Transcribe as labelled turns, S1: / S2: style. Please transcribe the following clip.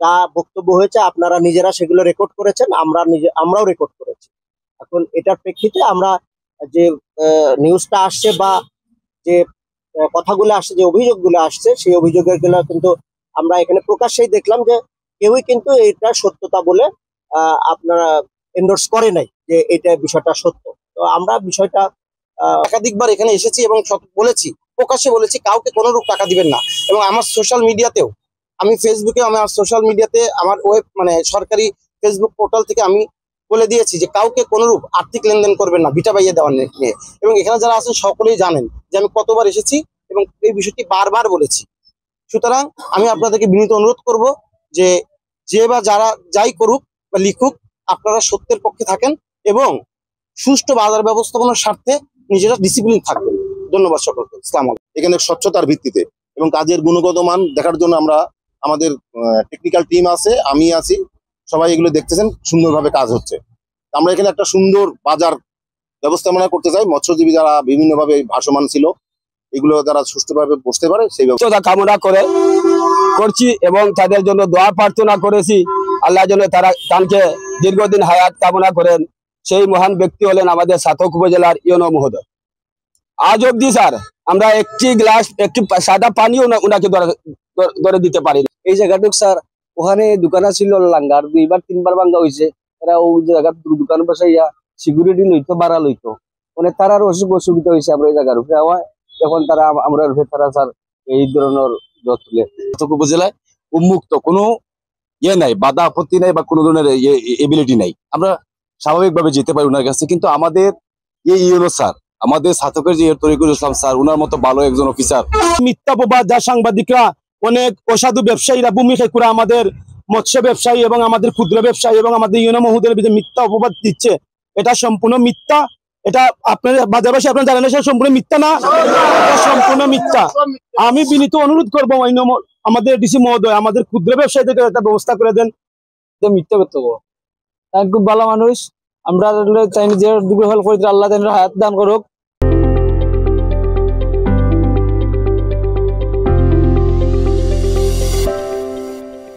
S1: যা বক্তব্য হয়েছে আপনারা নিজেরা সেগুলো রেকর্ড করেছেন, আমরাও রেকর্ড করেছি। এখন এটার প্রেক্ষিতে আমরা যে নিউজটা আসছে বা যে কথাগুলো আসছে, যে অভিযোগগুলো আসছে, সেই অভিযোগের গুলো কিন্তু আমরা এখানে প্রকাশ্যেই দেখলাম যে কেউই কিন্তু এটা সত্যতা বলে আপনারা এন্ডোর্স করে নাই যে এটা বিষয়টা সত্য। তো আমরা বিষয়টা
S2: একাধিকবার এখানে এসেছি এবং বলেছি, প্রকাশ্যে বলেছি কাউকে কোনো রূপ টাকা দিবেন না। এবং আমার সোশ্যাল মিডিয়াতেও, আমি ফেসবুকে, আমার সোশ্যাল মিডিয়াতে, আমার সরকারি ফেসবুক পোর্টাল থেকে আমি বলে দিয়েছি যে কাউকে কোনোরূপ আর্থিক লেনদেন করবেন না ভিটা পাইয়ে দেওয়ার নিয়ে। এবং এখানে যারা আছেন সকলেই জানেন যে আমি কতবার এসেছি এবং এই বিষয়টি বারবার বলেছি। সুতরাং আমি আপনাদেরকে বিনীত অনুরোধ করব যে বা যারা যাই করুক বা লিখুক, আপনারা সত্যের পক্ষে থাকেন এবং সুষ্ঠু বাজার ব্যবস্থাপনার স্বার্থে নিজেরা ডিসিপ্লিন থাকবেন। ধন্যবাদ সকলকে। আসসালামু আলাইকুম।
S3: এখানে স্বচ্ছতার ভিত্তিতে এবং কাজের গুণগত মান দেখার জন্য আমাদের টেকনিক্যাল টিম আছে, আমি আছি, সবাই এগুলো দেখতেছেন, সুন্দরভাবে কাজ হচ্ছে। আমরা এখানে একটা সুন্দর বাজার ব্যবস্থাপনা করতে চাই। মৎস্যজীবী যারা বিভিন্নভাবে ভাসমান ছিল, এগুলো যারা সুষ্ঠুভাবে বসতে পারে সেই ব্যবস্থা
S4: কামনা করছি এবং তাদের জন্য দোয়া প্রার্থনা করেছি। আল্লাহ যেন তানকে দীর্ঘদিন হায়াত কামনা করেন। সেই মহান ব্যক্তি হলেন আমাদের সাতক উপজেলার ইউনো মহোদয়। আজ অব্দি স্যার আমরা একটি সাদা পানিও ওনাকে ধরে দিতে পারি না।
S5: এই জায়গাটুক স্যার, ওখানে দোকান ছিল লাঙ্গার, 2বার 3বার ভাঙ্গা হয়েছে। এরা ওই জায়গা দোকান বসাইয়া সিকিউরিটি লইতো, ভাড়া লইতো। মানে তার অসুবিধা হয়েছে আমরা এই জায়গার উপরে। এখন তারা আমরা তারা স্যার এই ধরনের তুলে
S4: উপজেলায় উন্মুক্ত কোনো নাই, বাধা আপত্তি নাই বা কোনো ধরনের এবিলিটি নাই। আমরা স্বাভাবিকভাবে যেতে পারি ওনার কাছে। কিন্তু আমাদের এই ইউনো স্যার, আমাদের ছাত্রকের যে তরিকুল ইসলাম স্যার, ওনার মতো ভালো একজন অফিসার। মিথ্যা প্রবাদ যা সাংবাদিকরা, অনেক অসাধু ব্যবসায়ীরা ভূমি খেকুরা আমাদের মৎস্য ব্যবসায়ী এবং আমাদের ক্ষুদ্র ব্যবসায়ী এবং আমাদের ইউনো মহোদয়ের ভিতরে মিথ্যা অপবাদ দিচ্ছে, এটা সম্পূর্ণ মিথ্যা। এটা আপনার বাজার ভাষায় আপনারা জানেন, সেটা সম্পূর্ণ মিথ্যা না, সম্পূর্ণ মিথ্যা। আমি বিনীত অনুরোধ করবো আমাদের ডিসি মহোদয়, আমাদের ক্ষুদ্র ব্যবসায়ীদেরকে একটা ব্যবস্থা করে দেন।
S5: মিথ্যা বক্তব্য, খুব ভালো মানুষ। আমরা চাইনি যে দুপুর হল করে আল্লাহ হায়াত দান করুক।